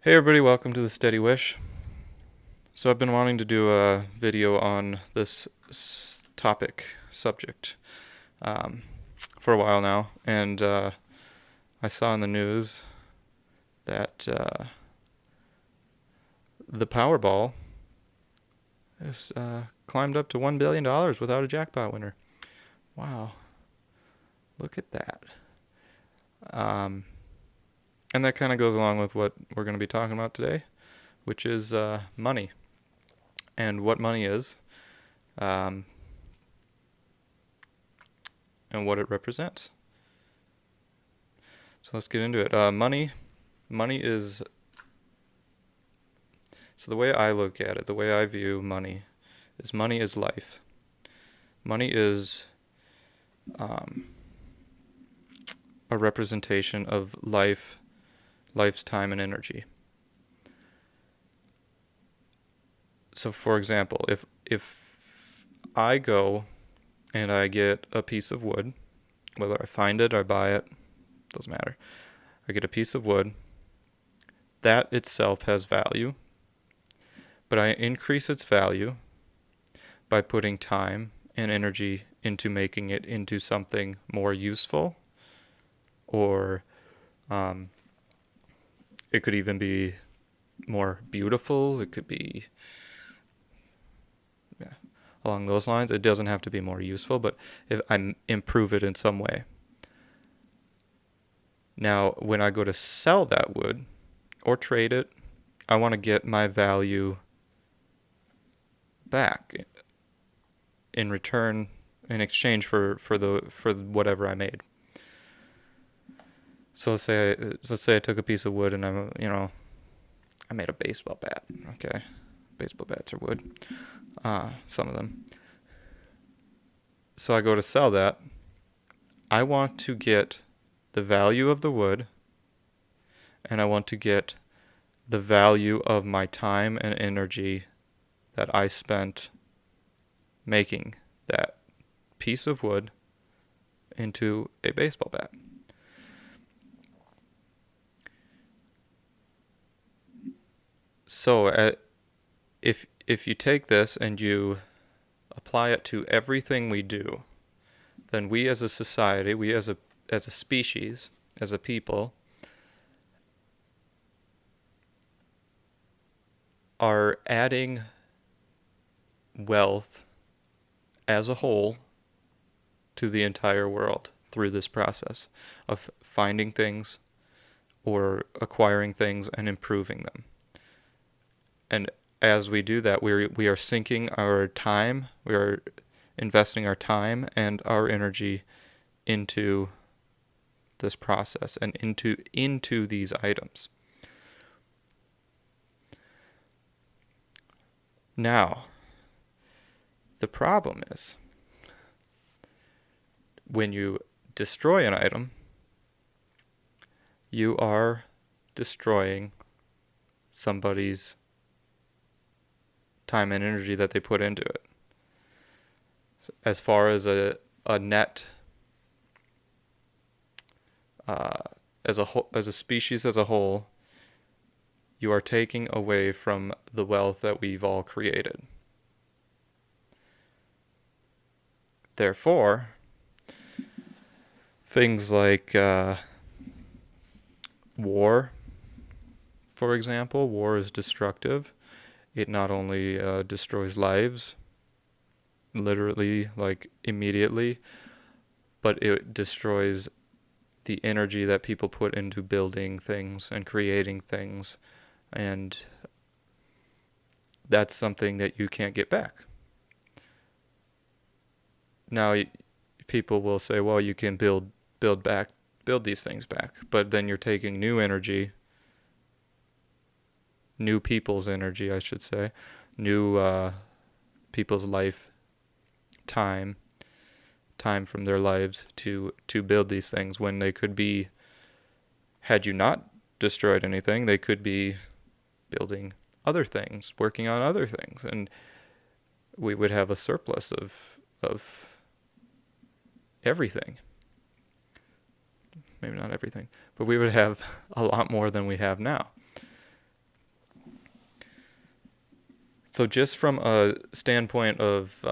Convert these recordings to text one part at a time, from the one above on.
Hey everybody, welcome to the Steady Wish. So I've been wanting to do a video on this subject, um, for a while now, and I saw in the news that the Powerball has climbed up to $1 billion without a jackpot winner. Wow, look at that. Um, and that kind of goes along with what we're going to be talking about today, which is money and what money is. Um, and what it represents. So let's get into it. Money is, so the way I look at it, the way I view money is life. Money is a representation of life's time and energy. So for example, if I go and I get a piece of wood, whether I find it or buy it, doesn't matter. I get a piece of wood, that itself has value, but I increase its value by putting time and energy into making it into something more useful, or it could even be more beautiful. It could be along those lines. It doesn't have to be more useful, but if I improve it in some way. Now, when I go to sell that wood or trade it, I want to get my value back in return, in exchange for whatever I made. So let's say I took a piece of wood and I made a baseball bat. Okay, baseball bats are wood. Some of them. So I go to sell that. I want to get the value of the wood, and I want to get the value of my time and energy that I spent making that piece of wood into a baseball bat. So if you take this and you apply it to everything we do, then we as a society, we as a species, as a people, are adding wealth as a whole to the entire world through this process of finding things or acquiring things and improving them. And as we do that, we are sinking our time, we are investing our time and our energy into this process and into these items. Now, the problem is when you destroy an item, you are destroying somebody's time and energy that they put into it. As far as a net, as a species as a whole, you are taking away from the wealth that we've all created. Therefore, things like war, for example, war is destructive. It not only destroys lives, literally, like immediately, but it destroys the energy that people put into building things and creating things, and that's something that you can't get back. Now, people will say, well, you can build these things back, but then you're taking new energy, new people's energy, I should say, new people's life time from their lives to build these things, when they could be, had you not destroyed anything, they could be building other things, working on other things, and we would have a surplus of everything. Maybe not everything, but we would have a lot more than we have now. So just from a standpoint of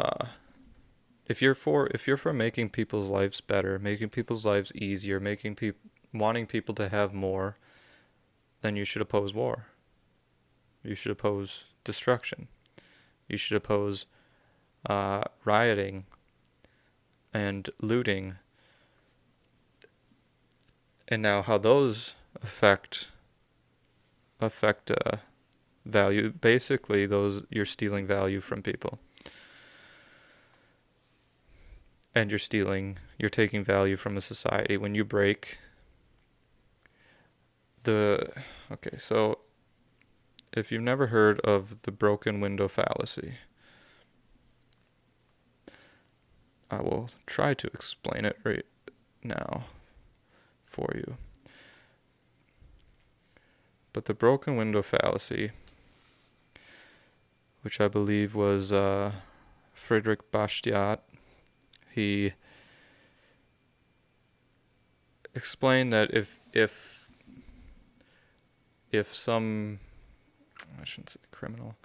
if you're for making people's lives better, making people's lives easier, wanting people to have more, then you should oppose war. You should oppose destruction. You should oppose rioting and looting. And now how those affect value. Basically, you're stealing value from people. And you're taking value from a society when you break okay, so if you've never heard of the broken window fallacy, I will try to explain it right now for you. But the broken window fallacy, which I believe was Friedrich Bastiat, he explained that if some, I shouldn't say criminal,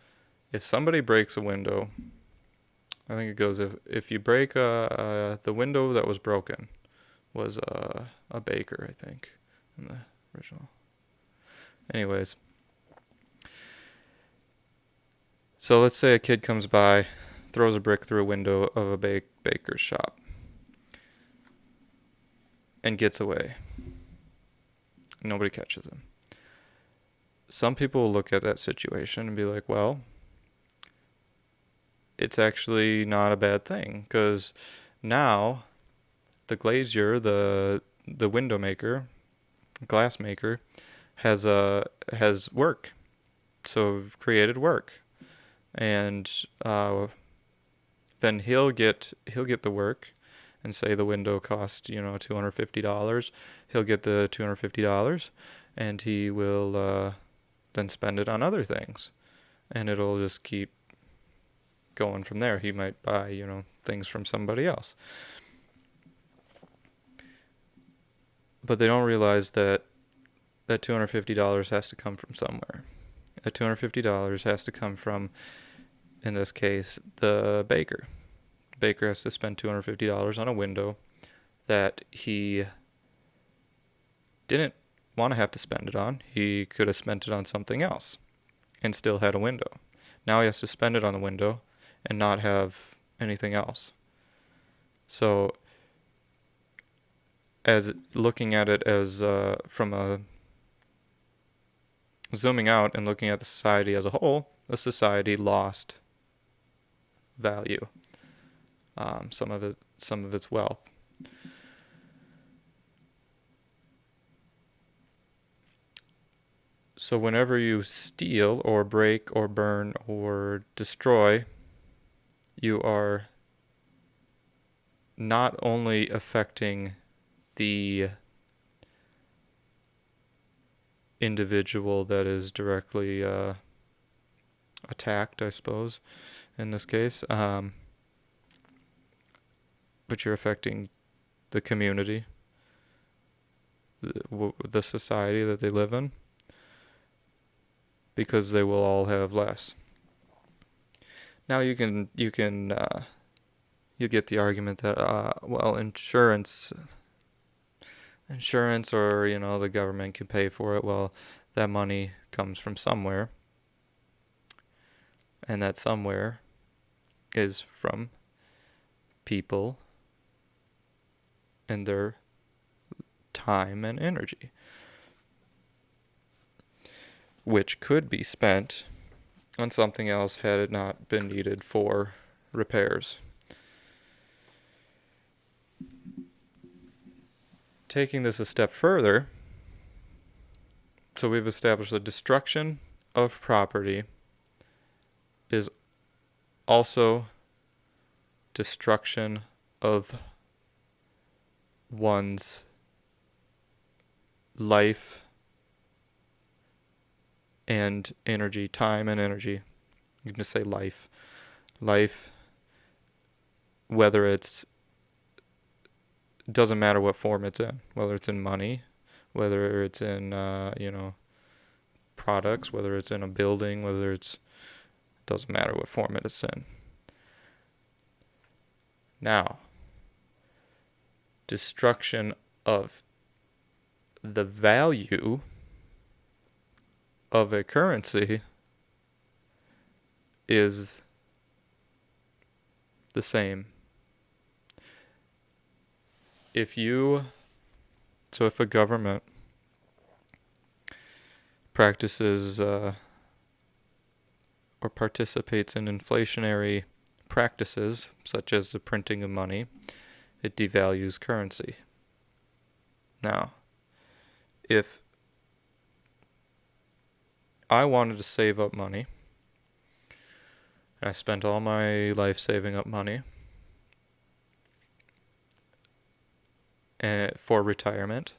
if somebody breaks a window, I think it goes, if you break the window that was broken was a baker, I think, in the original. Anyways, so let's say a kid comes by, throws a brick through a window of a baker's shop, and gets away. Nobody catches him. Some people will look at that situation and be like, well, it's actually not a bad thing, because now the glazier, the window maker, glass maker, has work, so created work, and then he'll get the work, and say the window cost $250. He'll get the $250, and he will then spend it on other things, and it'll just keep going from there. He might buy things from somebody else, but they don't realize that $250 has to come from somewhere. That $250 has to come from, in this case, the baker. The baker has to spend $250 on a window that he didn't want to have to spend it on. He could have spent it on something else and still had a window. Now he has to spend it on the window and not have anything else. So, as looking at it as from a zooming out and looking at the society as a whole, the society lost value, some of its wealth. So whenever you steal or break or burn or destroy, you are not only affecting the individual that is directly attacked, I suppose, in this case, but you're affecting the community, the society that they live in, because they will all have less. Now you get the argument that well, insurance or the government can pay for it. Well, that money comes from somewhere, and that somewhere is from people and their time and energy, which could be spent on something else had it not been needed for repairs. Taking this a step further, so we've established the destruction of property is also destruction of one's life and energy, time and energy. You can just say life. Life, whether doesn't matter what form it's in, whether it's in money, whether it's in, products, whether it's in a building, whether it's Doesn't matter what form it is in. Now, destruction of the value of a currency is the same. If a government practices or participates in inflationary practices, such as the printing of money, it devalues currency. Now, if I wanted to save up money, and I spent all my life saving up money for retirement,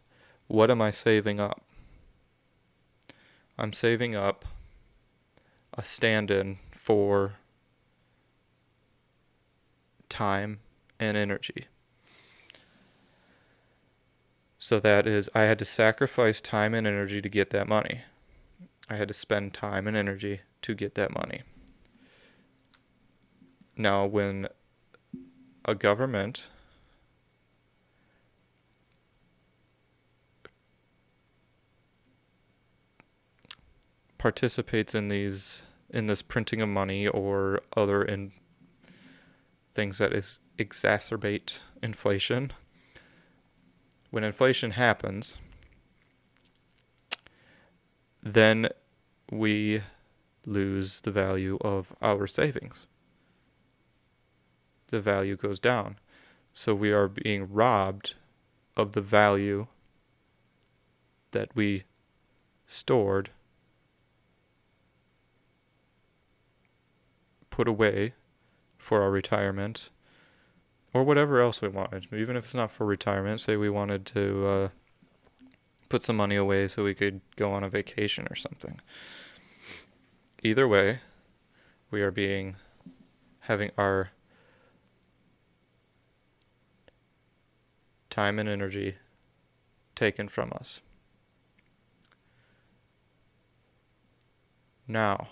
what am I saving up? I'm saving up a stand-in for time and energy. So that is, I had to sacrifice time and energy to get that money. I had to spend time and energy to get that money. Now, when a government participates in this printing of money or other things that exacerbate inflation, when inflation happens, then we lose the value of our savings. The value goes down. So we are being robbed of the value that we stored, put away for our retirement, or whatever else we wanted. Even if it's not for retirement, say we wanted to put some money away so we could go on a vacation or something. Either way, we are having our time and energy taken from us. Now,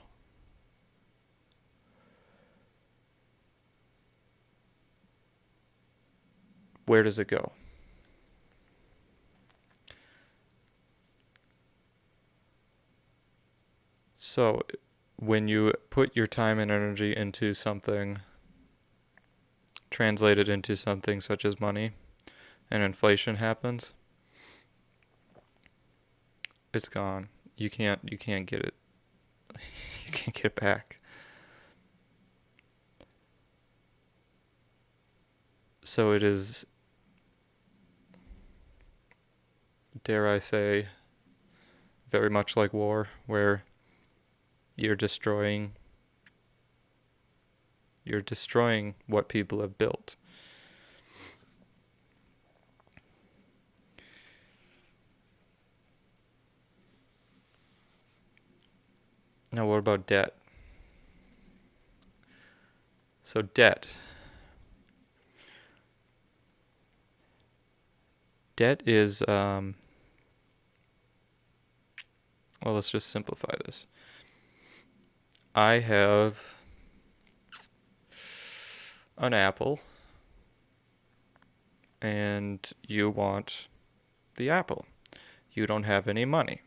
where does it go? So, when you put your time and energy into something, translate it into something such as money, and inflation happens, it's gone. You can't get it. You can't get it back. So it is, dare I say, very much like war, where you're destroying what people have built. Now, what about debt? So debt is, well, let's just simplify this. I have an apple, and you want the apple. You don't have any money.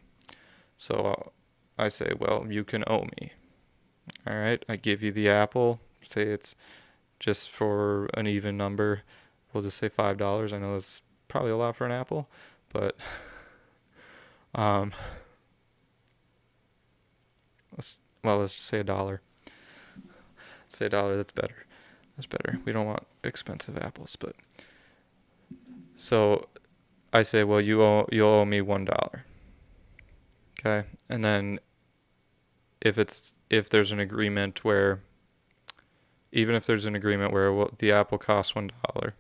So I say, well, you can owe me. All right, I give you the apple. Say it's just for an even number. We'll just say $5. I know that's probably a lot for an apple, but let's just say $1. Say $1. That's better. That's better. We don't want expensive apples, but so I say, well, you'll owe me $1. Okay, and then if there's an agreement where, even if there's an agreement where the apple costs $1, and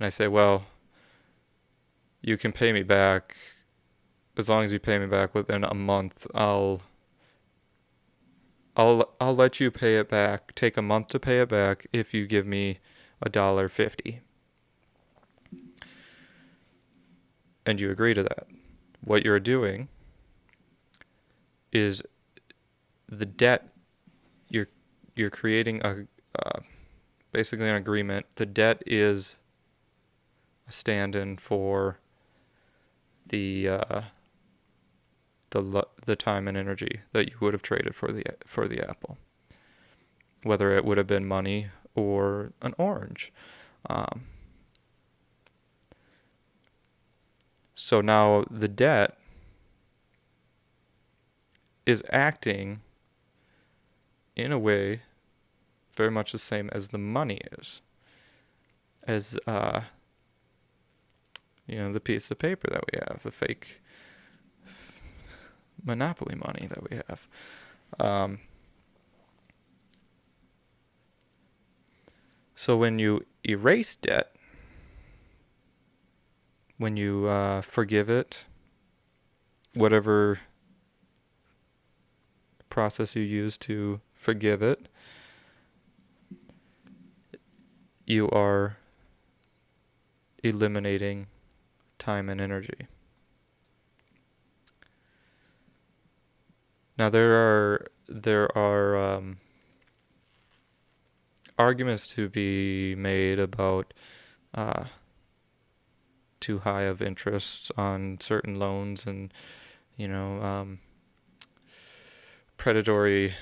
I say, well, you can pay me back as long as you pay me back within a month. I'll let you pay it back. Take a month to pay it back if you give me $1.50. And you agree to that. What you're doing is the debt you're creating basically an agreement. The debt is a stand-in for the time and energy that you would have traded for the apple, whether it would have been money or an orange. So now the debt is acting in a way very much the same as the money is, as the piece of paper that we have, the fake monopoly money that we have. So when you erase debt, when you forgive it, whatever process you use to forgive it, you are eliminating time and energy. Now there are arguments to be made about too high of interest on certain loans, and predatory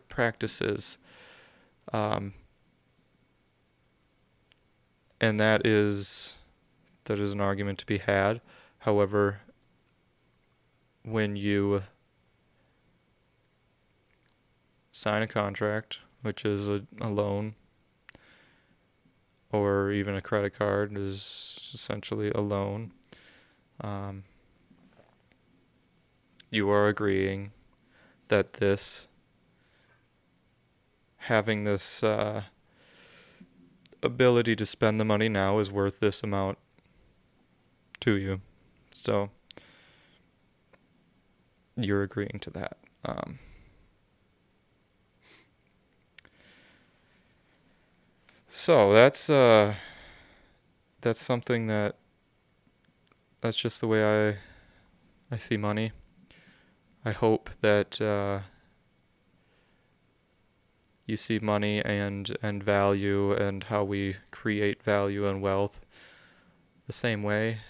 practices, and that is an argument to be had. However, when you sign a contract, which is a loan, or even a credit card is essentially a loan, you are agreeing that having this ability to spend the money now is worth this amount to you. So you're agreeing to that. So that's something that's just the way I see money. I hope that you see money and value and how we create value and wealth the same way.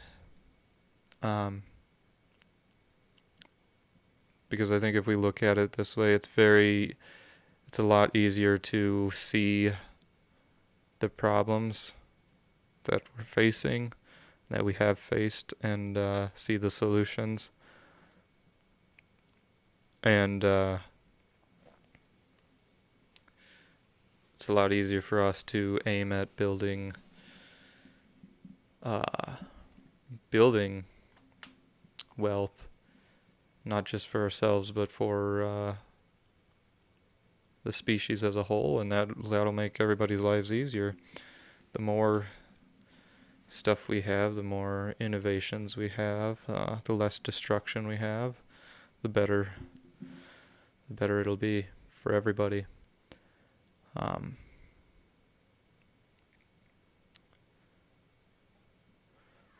Because I think if we look at it this way, it's a lot easier to see the problems that we're facing, that we have faced, and see the solutions. And it's a lot easier for us to aim at building wealth, not just for ourselves, but for the species as a whole, and that'll make everybody's lives easier. The more stuff we have, the more innovations we have, the less destruction we have, the better it'll be for everybody.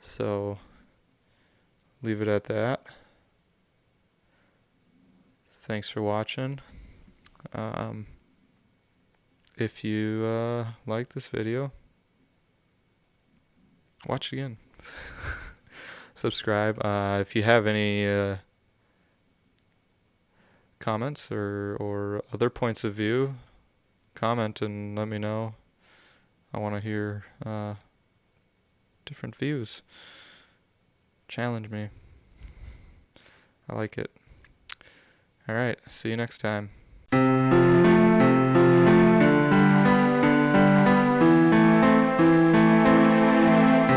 So leave it at that. Thanks for watching. If you like this video, watch it again. Subscribe. If you have any comments or other points of view, comment and let me know. I want to hear different views. Challenge me. I like it. All right. See you next time.